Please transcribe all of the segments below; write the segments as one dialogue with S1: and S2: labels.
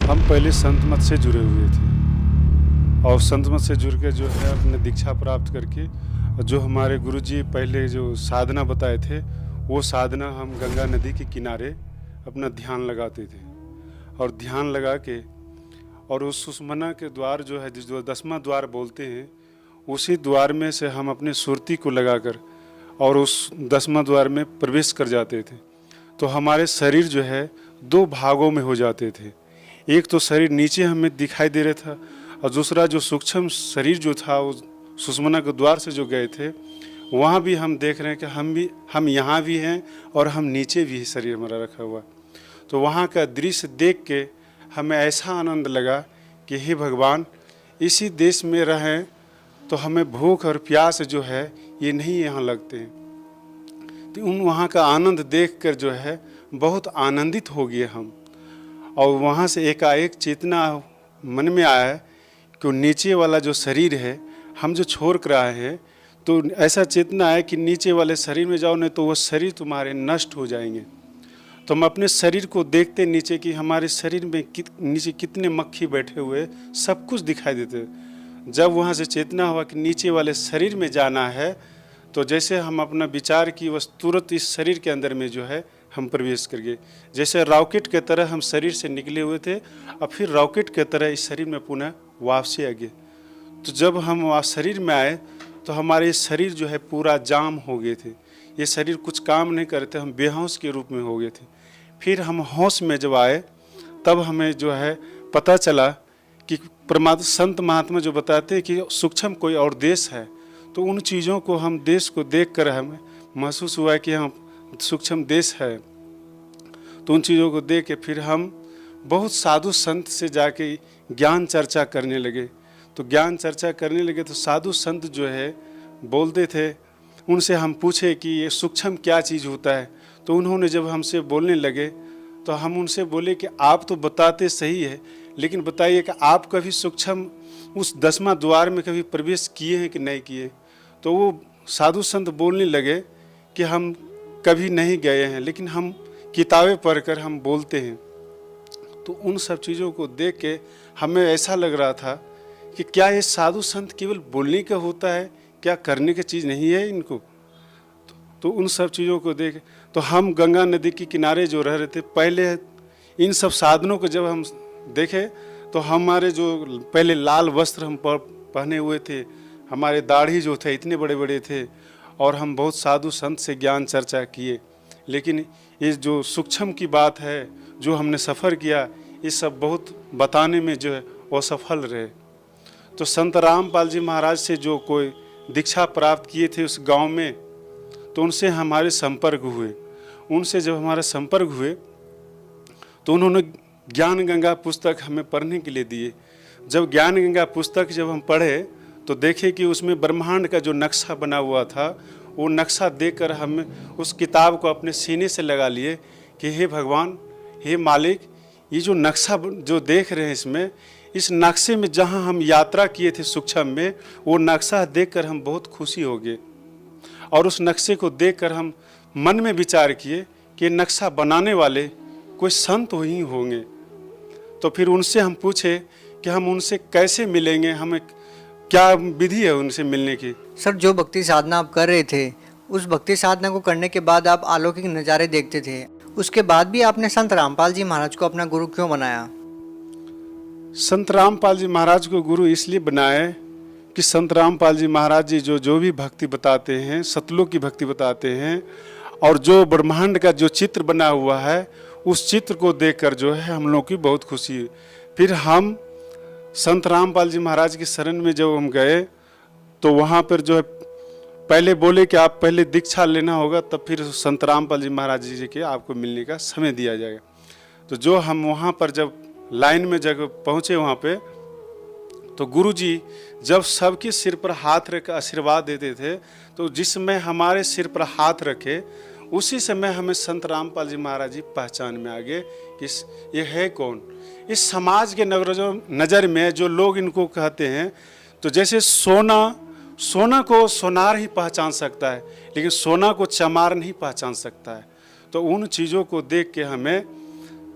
S1: हम पहले संत मत से जुड़े हुए थे और संत मत से जुड़ के जो है अपने दीक्षा प्राप्त करके जो हमारे गुरुजी पहले जो साधना बताए थे वो साधना हम गंगा नदी के किनारे अपना ध्यान लगाते थे और ध्यान लगा के और उस सुषमना के द्वार जो है जिस 10वां द्वार बोलते हैं उसी द्वार में से हम अपनी सुरती को लगाकर और उस 10वां द्वार में प्रवेश कर जाते थे। तो हमारे शरीर जो है 2 भागों में हो जाते थे। एक तो शरीर नीचे हमें दिखाई दे रहा था और दूसरा जो सूक्ष्म शरीर जो था वो सुषमना के द्वार से जो गए थे वहाँ भी हम देख रहे हैं कि हम यहाँ भी हैं और हम नीचे भी शरीर हमारा रखा हुआ। तो वहाँ का दृश्य देख के हमें ऐसा आनंद लगा कि हे भगवान, इसी देश में रहें तो हमें भूख और प्यास जो है ये नहीं यहाँ लगते हैं। तो उन वहाँ का आनंद देखकर जो है बहुत आनंदित हो गए हम। और वहाँ से एकाएक चेतना मन में आया कि नीचे वाला जो शरीर है हम जो छोड़ कर आए हैं, तो ऐसा चेतना है कि नीचे वाले शरीर में जाओ नहीं तो वो शरीर तुम्हारे नष्ट हो जाएंगे। तो हम अपने शरीर को देखते नीचे कि हमारे शरीर में नीचे कितने मक्खी बैठे हुए सब कुछ दिखाई देते। जब वहाँ से चेतना हुआ कि नीचे वाले शरीर में जाना है तो जैसे हम अपना विचार की बस तुरंत इस शरीर के अंदर में जो है हम प्रवेश कर गए। जैसे रॉकेट के तरह हम शरीर से निकले हुए थे और फिर रॉकेट के तरह इस शरीर में पुनः वापसी आ गए। तो जब हम वहाँ शरीर में आए तो हमारे शरीर जो है पूरा जाम हो गए थे, ये शरीर कुछ काम नहीं करते, हम बेहोश के रूप में हो गए थे। फिर हम होश में जब आए तब हमें जो है पता चला कि परमात्मा संत महात्मा जो बताते हैं कि सूक्ष्म कोई और देश है। तो उन चीज़ों को हम देश को देख कर हमें महसूस हुआ कि हम सूक्ष्म देश है। तो उन चीज़ों को देख के फिर हम बहुत साधु संत से जाके ज्ञान चर्चा करने लगे। तो ज्ञान चर्चा करने लगे तो साधु संत जो है बोलते थे, उनसे हम पूछे कि ये सूक्ष्म क्या चीज़ होता है। तो उन्होंने जब हमसे बोलने लगे तो हम उनसे बोले कि आप तो बताते सही है, लेकिन बताइए कि आप कभी सूक्ष्म उस 10वां द्वार में कभी प्रवेश किए हैं कि नहीं किए। तो वो साधु संत बोलने लगे कि हम कभी नहीं गए हैं, लेकिन हम किताबें पढ़कर हम बोलते हैं। तो उन सब चीज़ों को देख के हमें ऐसा लग रहा था कि क्या ये साधु संत केवल बोलने का होता है, क्या करने की चीज़ नहीं है इनको। तो उन सब चीज़ों को देख तो हम गंगा नदी के किनारे जो रह रहे थे, पहले इन सब साधनों को जब हम देखे तो हमारे जो पहले लाल वस्त्र हम पहने हुए थे, हमारे दाढ़ी जो थे इतने बड़े बड़े थे और हम बहुत साधु संत से ज्ञान चर्चा किए। लेकिन ये जो सूक्ष्म की बात है जो हमने सफ़र किया, ये सब बहुत बताने में जो है वो सफल रहे। तो संत रामपाल जी महाराज से जो कोई दीक्षा प्राप्त किए थे उस गांव में, तो उनसे हमारे संपर्क हुए। उनसे जब हमारे संपर्क हुए तो उन्होंने ज्ञान गंगा पुस्तक हमें पढ़ने के लिए दिए। जब ज्ञान गंगा पुस्तक जब हम पढ़े तो देखे कि उसमें ब्रह्मांड का जो नक्शा बना हुआ था, वो नक्शा देखकर हम उस किताब को अपने सीने से लगा लिए कि हे भगवान, हे मालिक, ये जो नक्शा जो देख रहे हैं इसमें, इस नक्शे में जहाँ हम यात्रा किए थे सूक्ष्म में, वो नक्शा देखकर हम बहुत खुशी हो गए। और उस नक्शे को देखकर हम मन में विचार किए कि नक्शा बनाने वाले कोई संत ही होंगे। तो फिर उनसे हम पूछे कि हम उनसे कैसे मिलेंगे, हमें क्या विधि है उनसे मिलने की।
S2: सर, जो भक्ति साधना आप कर रहे थे, उस भक्ति साधना को करने के बाद आप अलौकिक नज़ारे देखते थे, उसके बाद भी आपने संत रामपाल जी महाराज को अपना गुरु क्यों बनाया?
S1: संत रामपाल जी महाराज को गुरु इसलिए बनाए कि संत रामपाल जी महाराज जी जो भी भक्ति बताते हैं, सतलोक की भक्ति बताते हैं, और जो ब्रह्मांड का जो चित्र बना हुआ है उस चित्र को देखकर जो है हम लोग की बहुत खुशी हुई। फिर हम संत रामपाल जी महाराज की शरण में जब हम गए तो वहाँ पर जो है पहले बोले कि आप पहले दीक्षा लेना होगा, तब फिर संत रामपाल जी महाराज जी के आपको मिलने का समय दिया जाएगा। तो जो हम वहाँ पर जब लाइन में जब पहुँचे वहाँ पे, तो गुरुजी जब सबके सिर पर हाथ रख आशीर्वाद देते थे, तो जिस समय हमारे सिर पर हाथ रखे उसी समय हमें संत रामपाल जी महाराज जी पहचान में आ गए कि ये है कौन। इस समाज के नज़र में जो लोग इनको कहते हैं, तो जैसे सोना को सोनार ही पहचान सकता है, लेकिन सोना को चमार नहीं पहचान सकता है। तो उन चीज़ों को देख के हमें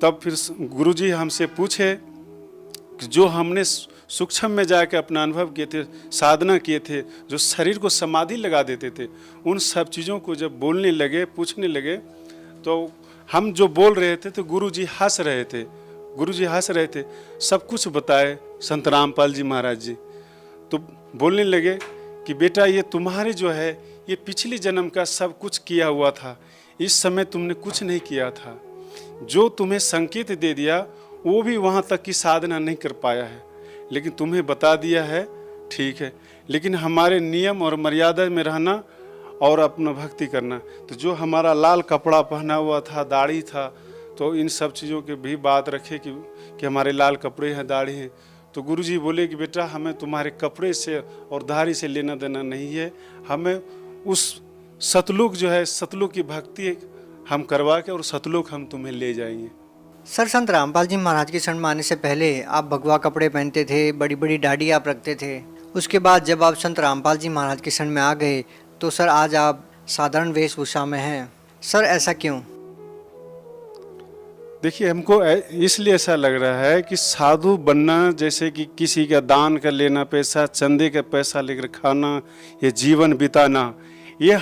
S1: तब फिर गुरुजी हमसे पूछे कि जो हमने सूक्ष्म में जाकर अपना अनुभव किए थे, साधना किए थे, जो शरीर को समाधि लगा देते थे, उन सब चीज़ों को जब बोलने लगे, पूछने लगे, तो हम जो बोल रहे थे तो गुरुजी हंस रहे थे। गुरुजी हंस रहे थे, सब कुछ बताए संत रामपाल जी महाराज जी। तो बोलने लगे कि बेटा ये तुम्हारे जो है ये पिछले जन्म का सब कुछ किया हुआ था, इस समय तुमने कुछ नहीं किया था। जो तुम्हें संकेत दे दिया वो भी वहाँ तक की साधना नहीं कर पाया है, लेकिन तुम्हें बता दिया है, ठीक है। लेकिन हमारे नियम और मर्यादा में रहना और अपना भक्ति करना। तो जो हमारा लाल कपड़ा पहना हुआ था, दाढ़ी था, तो इन सब चीज़ों की भी बात रखे कि हमारे लाल कपड़े हैं, दाढ़ी हैं। तो गुरुजी बोले कि बेटा हमें तुम्हारे कपड़े से और दाढ़ी से लेना देना नहीं है, हमें उस सतलुक जो है, सतलुक की भक्ति हम करवा के और सतलुक हम तुम्हें ले जाएंगे।
S2: सर, संत रामपाल जी महाराज के शरण में आने से पहले आप भगवा कपड़े पहनते थे, बड़ी बड़ी दाढ़ी आप रखते थे। उसके बाद जब आप संत रामपाल जी महाराज के शरण में आ गए तो सर आज आप साधारण वेशभूषा में हैं। सर ऐसा क्यों?
S1: देखिए, हमको इसलिए ऐसा लग रहा है कि साधु बनना जैसे कि किसी का दान कर लेना पैसा, चंदे का पैसा लेकर खाना, ये जीवन बिताना, ये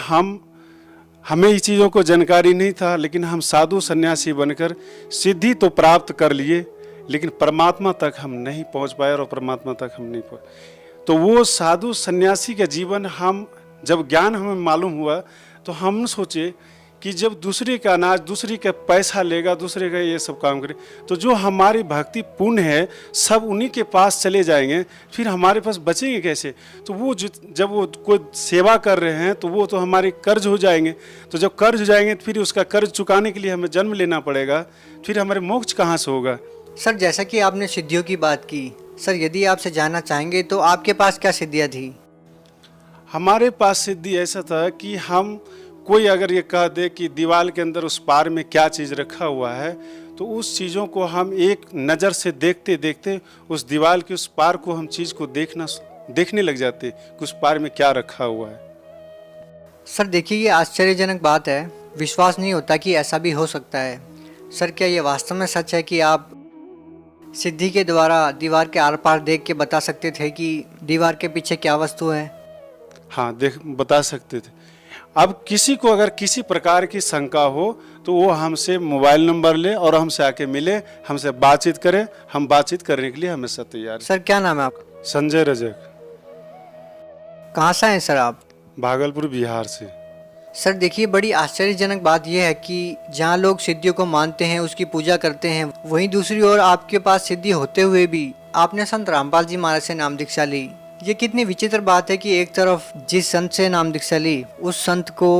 S1: हमें इस चीज़ों को जानकारी नहीं था। लेकिन हम साधु सन्यासी बनकर सिद्धि तो प्राप्त कर लिए, लेकिन परमात्मा तक हम नहीं पहुंच पाए और परमात्मा तक हम नहीं पहुंचे। तो वो साधु सन्यासी का जीवन हम जब ज्ञान हमें मालूम हुआ तो हम सोचे कि जब दूसरे का अनाज, दूसरे का पैसा लेगा, दूसरे का ये सब काम करे, तो जो हमारी भक्ति पुण्य है सब उन्हीं के पास चले जाएंगे, फिर हमारे पास बचेंगे कैसे? तो वो जब वो कोई सेवा कर रहे हैं तो वो तो हमारे कर्ज हो जाएंगे। तो जब कर्ज हो जाएंगे तो फिर उसका कर्ज चुकाने के लिए हमें जन्म लेना पड़ेगा, फिर हमारे मोक्ष कहाँ से होगा?
S2: सर, जैसा कि आपने सिद्धियों की बात की, सर यदि आपसे जानना चाहेंगे तो आपके पास क्या सिद्धियाँ थी?
S1: हमारे पास सिद्धि ऐसा था कि हम कोई अगर ये कह दे कि दीवार के अंदर उस पार में क्या चीज़ रखा हुआ है, तो उस चीज़ों को हम एक नज़र से देखते देखते उस दीवार के उस पार को हम चीज़ को देखने लग जाते कि उस पार में क्या रखा हुआ है।
S2: सर देखिए, ये आश्चर्यजनक बात है, विश्वास नहीं होता कि ऐसा भी हो सकता है। सर क्या ये वास्तव में सच है कि आप सिद्धि के द्वारा दीवार के आर पार देख के बता सकते थे कि दीवार के पीछे क्या वस्तु है?
S1: हाँ, बता सकते थे। अब किसी को अगर किसी प्रकार की शंका हो तो वो हमसे मोबाइल नंबर ले और हमसे आके मिले, हमसे बातचीत करे। हम बातचीत करने के लिए हमेशा तैयार हैं।
S2: सर क्या नाम है आपका?
S1: संजय रजक।
S2: कहाँ से हैं सर आप?
S1: भागलपुर, बिहार से।
S2: सर देखिए, बड़ी आश्चर्यजनक बात यह है कि जहाँ लोग सिद्धियों को मानते हैं, उसकी पूजा करते हैं, वहीं दूसरी ओर आपके पास सिद्धि होते हुए भी आपने संत रामपाल जी महाराज से नाम दीक्षा ली। ये कितनी विचित्र बात है कि एक तरफ जिस संत से नाम दीक्षा ली उस संत को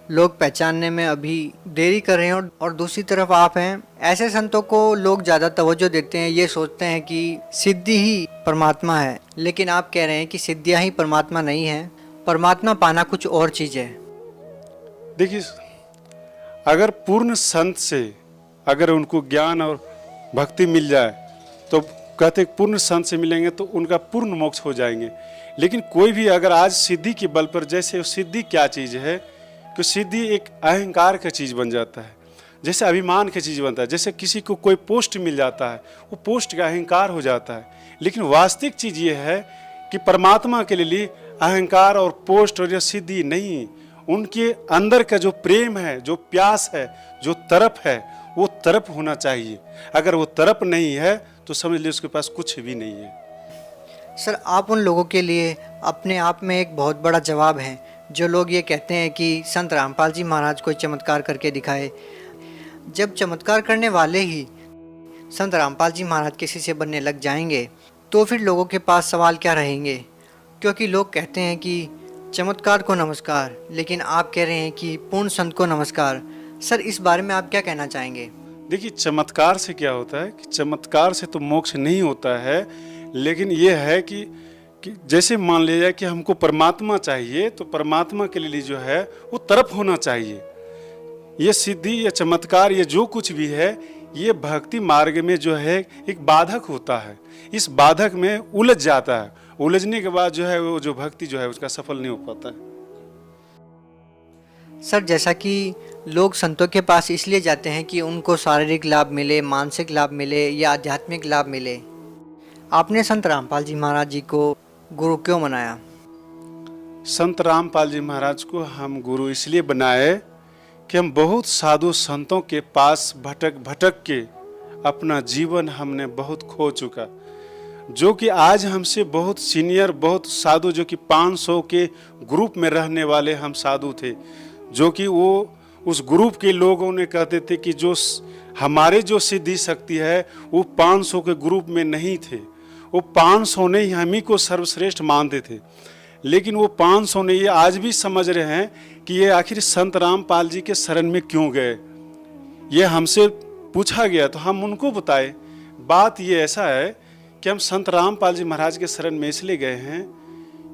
S2: लोग पहचानने में अभी देरी कर रहे हैं, और दूसरी तरफ आप हैं। ऐसे संतों को लोग ज़्यादा तवज्जो देते हैं, ये सोचते हैं कि सिद्धि ही परमात्मा है। लेकिन आप कह रहे हैं कि सिद्धियाँ ही परमात्मा नहीं है, परमात्मा पाना कुछ और चीज़ है।
S1: देखिए, अगर पूर्ण संत से अगर उनको ज्ञान और भक्ति मिल जाए तो कहते पूर्ण संत से मिलेंगे तो उनका पूर्ण मोक्ष हो जाएंगे। लेकिन कोई भी अगर आज सिद्धि के बल पर, जैसे सिद्धि क्या चीज़ है कि सिद्धि एक अहंकार का चीज़ बन जाता है, जैसे अभिमान की चीज़ बनता है। जैसे किसी को कोई पोस्ट मिल जाता है, वो पोस्ट का अहंकार हो जाता है। लेकिन वास्तविक चीज़ ये है कि परमात्मा के लिए अहंकार और पोस्ट और सिद्धि नहीं, उनके अंदर का जो प्रेम है, जो प्यास है, जो तरफ है, वो तरफ होना चाहिए। अगर वो तरफ नहीं है तो समझ लीजिए उसके पास कुछ भी नहीं है।
S2: सर आप उन लोगों के लिए अपने आप में एक बहुत बड़ा जवाब हैं जो लोग ये कहते हैं कि संत रामपाल जी महाराज कोई चमत्कार करके दिखाए। जब चमत्कार करने वाले ही संत रामपाल जी महाराज के शिष्य बनने लग जाएंगे तो फिर लोगों के पास सवाल क्या रहेंगे? क्योंकि लोग कहते हैं कि चमत्कार को नमस्कार, लेकिन आप कह रहे हैं कि पूर्ण संत को नमस्कार। सर इस बारे में आप क्या कहना चाहेंगे?
S1: देखिए, चमत्कार से क्या होता है कि चमत्कार से तो मोक्ष नहीं होता है, लेकिन ये है कि जैसे मान लिया जाए कि हमको परमात्मा चाहिए तो परमात्मा के लिए जो है वो तरफ होना चाहिए। ये सिद्धि या चमत्कार ये जो कुछ भी है ये भक्ति मार्ग में जो है एक बाधक होता है। इस बाधक में उलझ जाता है, उलझने के बाद जो है वो जो भक्ति जो है उसका सफल नहीं हो पाता है।
S2: सर जैसा कि लोग संतों के पास इसलिए जाते हैं कि उनको शारीरिक लाभ मिले, मानसिक लाभ मिले या आध्यात्मिक लाभ मिले, आपने संत रामपाल जी महाराज जी को गुरु क्यों बनाया?
S1: संत रामपाल जी महाराज को हम गुरु इसलिए बनाए कि हम बहुत साधु संतों के पास भटक भटक के अपना जीवन हमने बहुत खो चुका, जो कि आज हमसे बहुत सीनियर, बहुत साधु, जो कि 500 के ग्रुप में रहने वाले हम साधु थे, जो कि वो उस ग्रुप के लोगों ने कहते थे कि जो हमारे जो सिद्धि शक्ति है वो 500 के ग्रुप में नहीं थे, वो 500 ने ही हम ही को सर्वश्रेष्ठ मानते थे। लेकिन वो 500 ने ये आज भी समझ रहे हैं कि ये आखिर संत रामपाल जी के शरण में क्यों गए। ये हमसे पूछा गया तो हम उनको बताए। बात ये ऐसा है कि हम संत रामपाल जी महाराज के शरण में इसलिए गए हैं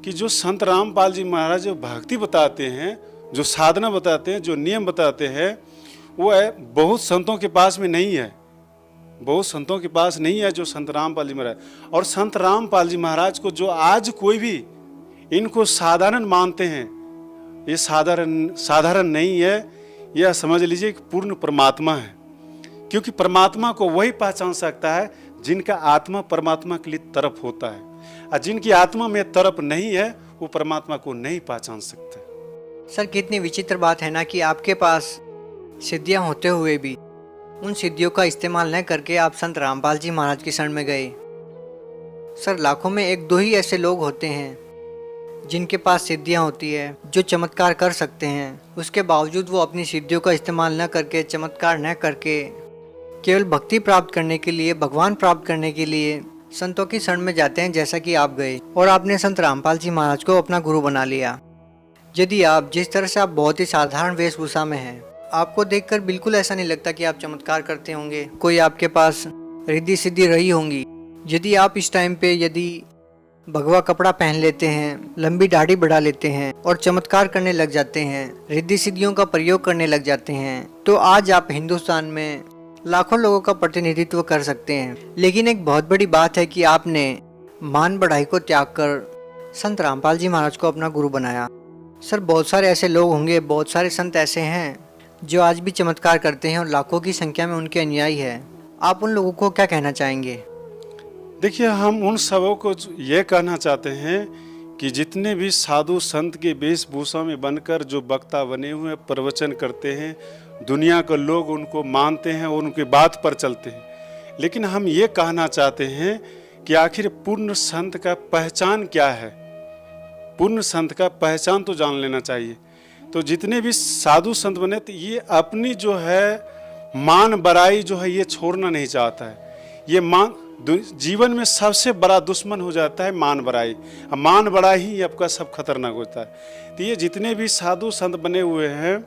S1: कि जो संत रामपाल जी महाराज जो भक्ति बताते हैं, जो साधना बताते हैं, जो नियम बताते हैं, वो है बहुत संतों के पास में नहीं है, बहुत संतों के पास नहीं है जो संत रामपाल जी महाराज। और संत रामपाल जी महाराज को जो आज कोई भी इनको साधारण मानते हैं, ये साधारण नहीं है, यह समझ लीजिए कि पूर्ण परमात्मा है। क्योंकि परमात्मा को वही पहचान सकता है जिनका आत्मा परमात्मा के लिए तरफ होता है, और जिनकी आत्मा में तरफ नहीं है वो परमात्मा को नहीं पहचान सकते।
S2: सर, कितनी विचित्र बात है ना कि आपके पास सिद्धियां होते हुए भी उन सिद्धियों का इस्तेमाल न करके आप संत रामपाल जी महाराज की शरण में गए। सर, लाखों में एक दो ही ऐसे लोग होते हैं जिनके पास सिद्धियां होती है, जो चमत्कार कर सकते हैं, उसके बावजूद वो अपनी सिद्धियों का इस्तेमाल न करके, चमत्कार न करके, केवल भक्ति प्राप्त करने के लिए, भगवान प्राप्त करने के लिए संतों की शरण में जाते हैं, जैसा कि आप गए और आपने संत रामपाल जी महाराज को अपना गुरु बना लिया। यदि आप जिस तरह से आप बहुत ही साधारण वेशभूषा में हैं, आपको देखकर बिल्कुल ऐसा नहीं लगता कि आप चमत्कार करते होंगे, कोई आपके पास रिद्धि सिद्धि रही होंगी। यदि आप इस टाइम पे यदि भगवा कपड़ा पहन लेते हैं, लंबी दाढ़ी बढ़ा लेते हैं और चमत्कार करने लग जाते हैं, रिद्धि सिद्धियों का प्रयोग करने लग जाते हैं, तो आज आप हिंदुस्तान में लाखों लोगों का प्रतिनिधित्व कर सकते हैं। लेकिन एक बहुत बड़ी बात है कि आपने मान बढ़ाई को त्याग कर संत रामपाल जी महाराज को अपना गुरु बनाया। सर, बहुत सारे ऐसे लोग होंगे, बहुत सारे संत ऐसे हैं जो आज भी चमत्कार करते हैं और लाखों की संख्या में उनके अनुयायी है। आप उन लोगों को क्या कहना चाहेंगे?
S1: देखिए, हम उन सबों को ये कहना चाहते हैं कि जितने भी साधु संत के वेशभूषा में बनकर जो वक्ता बने हुए प्रवचन करते हैं, दुनिया के लोग उनको मानते हैं और उनकी बात पर चलते हैं, लेकिन हम ये कहना चाहते हैं कि आखिर पूर्ण संत का पहचान क्या है। पूर्ण संत का पहचान तो जान लेना चाहिए। तो जितने भी साधु संत बने, तो ये अपनी जो है मान बड़ाई जो है ये छोड़ना नहीं चाहता है। ये जीवन में सबसे बड़ा दुश्मन हो जाता है मान बड़ाई। मान बड़ाई ही आपका सब खतरनाक होता है। तो ये जितने भी साधु संत बने हुए हैं,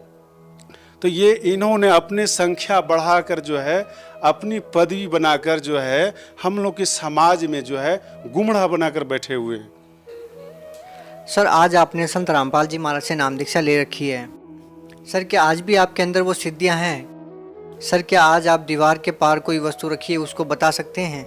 S1: तो ये इन्होंने अपने संख्या बढ़ाकर जो है, अपनी पदवी बनाकर जो है, हम लोग के समाज में जो है गुमड़ा बनाकर बैठे हुए हैं।
S2: सर, आज आपने संत रामपाल जी महाराज से नाम दीक्षा ले रखी है। सर, क्या आज भी आपके अंदर वो सिद्धियां हैं? सर, क्या आज आप दीवार के पार कोई वस्तु रखी है उसको बता सकते हैं?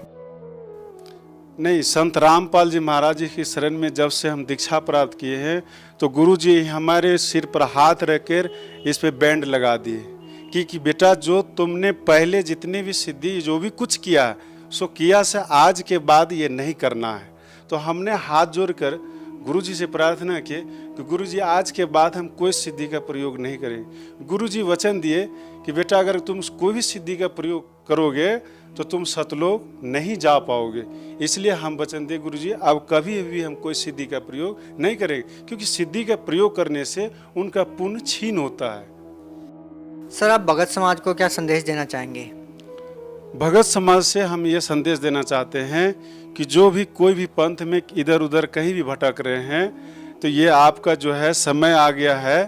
S1: नहीं, संत रामपाल जी महाराज जी की शरण में जब से हम दीक्षा प्राप्त किए हैं, तो गुरु जी हमारे सिर पर हाथ रखकर इस पे बैंड लगा दिए कि बेटा, जो तुमने पहले जितनी भी सिद्धि जो भी कुछ किया सो किया से आज के बाद ये नहीं करना है। तो हमने हाथ जोड़कर गुरु जी से प्रार्थना की कि गुरु जी आज के बाद हम कोई सिद्धि का प्रयोग नहीं करेंगे। गुरु जी वचन दिए कि बेटा, अगर तुम कोई भी सिद्धि का प्रयोग करोगे तो तुम सतलोक नहीं जा पाओगे। इसलिए हम वचन दिए गुरु जी, अब कभी भी हम कोई सिद्धि का प्रयोग नहीं करेंगे, क्योंकि सिद्धि का प्रयोग करने से उनका पुण्य छीन होता है।
S2: सर, आप भगत समाज को क्या संदेश देना चाहेंगे?
S1: भगत समाज से हम ये संदेश देना चाहते हैं कि जो भी कोई भी पंथ में इधर उधर कहीं भी भटक रहे हैं, तो ये आपका जो है समय आ गया है,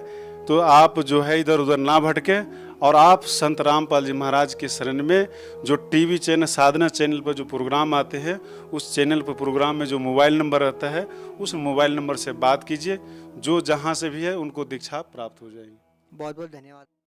S1: तो आप जो है इधर उधर ना भटके और आप संत रामपाल जी महाराज के शरण में जो टीवी चैनल, साधना चैनल पर जो प्रोग्राम आते हैं, उस चैनल पर प्रोग्राम में जो मोबाइल नंबर रहता है, उस मोबाइल नंबर से बात कीजिए। जो जहाँ से भी है उनको दीक्षा प्राप्त हो जाएगी।
S2: बहुत बहुत धन्यवाद।